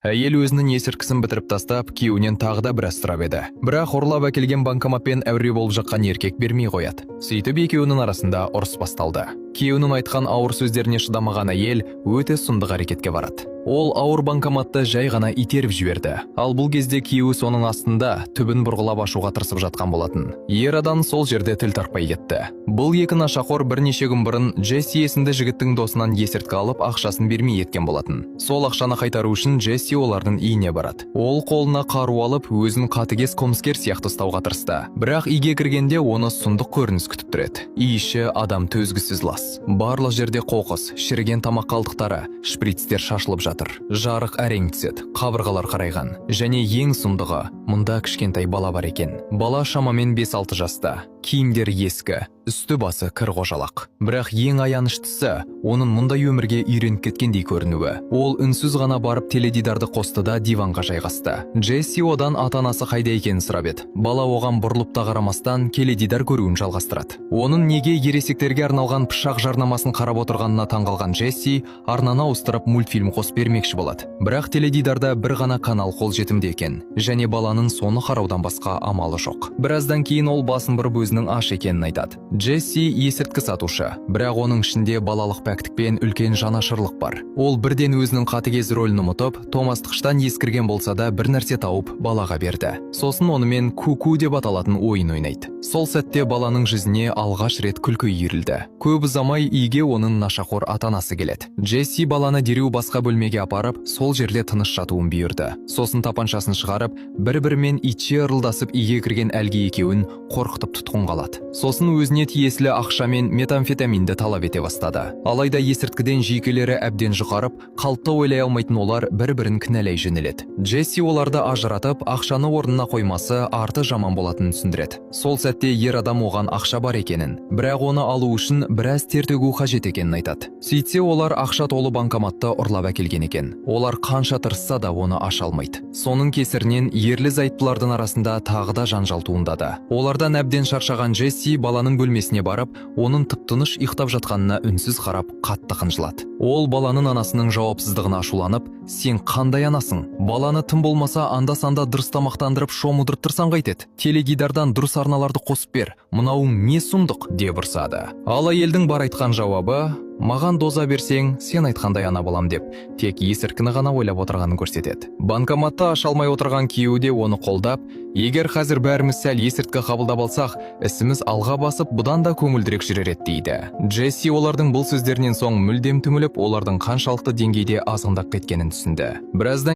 Әйел өзінің есірткісін бітіріп тастап, күйеуінен тағы да біраз сұрап еді. Бірақ ұрлап әкелген банкоматпен әуре болып жатқан еркек бермей қояды. Сөйтіп екеуінің арасында ұрыс басталды. Күйеуінің айтқан ауыр сөздеріне шыдамаған әйел өте сұмдық әрекетке барады. Ол ауыр банкоматты жай ғана итеріп жіберді. Ал бұл кезде күйеуі соның астында түбін бұрғылап ашуға тырысып жатқан болатын. Ер адам сол жерде тіл тартпай кетті. Бұл екі нашақор бірнеше күн бұрын Джесси есімді жігіттің досынан есірткі алып, ақшасын бермей еткен болатын. Сол ақшаны қайтару үшін Джесси олардың үйіне барады. Ол қолына қару алып, өзін қатыгез қылмыскер сияқты ұстауға тырысты. Бірақ үйге кіргенде оны сұмдық көрініс күтіп тұрады. Үй іші адам төзгісіз лас. Барлық жерде қоқыс, шіріген тамақ қалдықтары, шприцтер шашылып жатыр. Жарық әрең түседі, қабырғалар қарайған. Және ең сұмдығы, мұнда кішкентай бала бар екен. Бала шамамен 5-6 жаста. Киімдер ескі, үсті басы кір қожалақ. Бірақ ең аяныштысы, оның мұндай өмірге үйреніп кеткендей көрінуі. Ол үнсіз ғана барып теледидарды қосты да диванға жайғасты. Джесси одан ата-анасы қайда екенін сұрап еді. Бала оған бұрылып та қарамастан теледидар көруін жалғастырады. Оның неге ересектерге арналған пышақ жарнамасын қарап отырғанына таңғалған Джесси арнаны ауыстырып мультфильм қосып бермекші болады. Бірақ теледидарда бір ғана канал қолжетімді екен, және баланың соны қараудан басқа амалы жоқ. Біраздан кейін ол басын бұрып өзінің аш екенін айтады. Джесси есірткі сатушы, бірақ оның ішінде балалық пәктікпен үлкен жанашырлық бар. Ол бірден өзінің қатыгез рөлін ұмытып, тоңазытқыштан ескірген болса да бір нәрсе тауып балаға берді. Сосын онымен ку-ку деп аталатын ойын ойнайды. Сол сәтте баланың жүзіне алғаш рет күлкі үйірілді. Көп ұзамай үйге оның нашақор ата-анасы келеді. Джесси баланы дереу басқа бөлмеге апарып, сол жерде тыныш жатуын бұйырды. Сосын тапаншасын шығарып, бір-бірімен итше ырылдасып үйге кірген әлгі екеуін қорқытып тұтқын қалады. Сосын өзіне тиесілі ақша мен метамфетаминді талап ете бастады. Алайда есірткіден жүйкелері әбден жұқарып, қалыпты ойлай алмайтын олар бір-бірін кінәлай жөнеледі. Джесси оларды ажыратып, ақшаны орнына қоймасы арты жаман болатынын түсіндіреді. Сол сәтте ер адам оған ақша бар екенін, бірақ оны алу үшін біраз тер төгу қажет екенін айтады. Сөйтсе олар ақша толы банкоматты ұрлап әкелген екен. Олар қанша тырысса да оны аша алмайды. Соның кесірінен ерлі-зайыптылардың арасында тағы да жанжал туындады. Олардан әбден шаршаған Джесси баланың бөлмесіне барып, оның тып-тыныш ұйықтап жатқанына үнсіз қарап, қатты қынжылады. Ол баланың анасының жауапсыздығына ашуланып, «Сен қандай анасың? Баланы тым болмаса анда-санда дұрыс тамақтандырып шомылдырып тұрсаң қайтеді? Теледидардан дұрыс арналарды қосып бер. Мынауың не сұмдық?» деп ұрсады. Ал әйелдің бар айтқан жауабы: «Маған доза берсең, сен айтқандай ана болам» деп, тек есірткіні ғана ойлап отырғанын көрсетеді. Банкоматты аша алмай отырған күйеуі де оны қолдап, «Егер қазір бәріміз сәл есірткі қабылдап алсақ, ісіміз алға басып, бұдан да көңілдірек жүрер еді» дейді. Джесси олардың бұл сөздерінен соң мүлдем түңіліп, олардың қаншалықты деңгейде азғындап кеткенін түсінді. Біраздан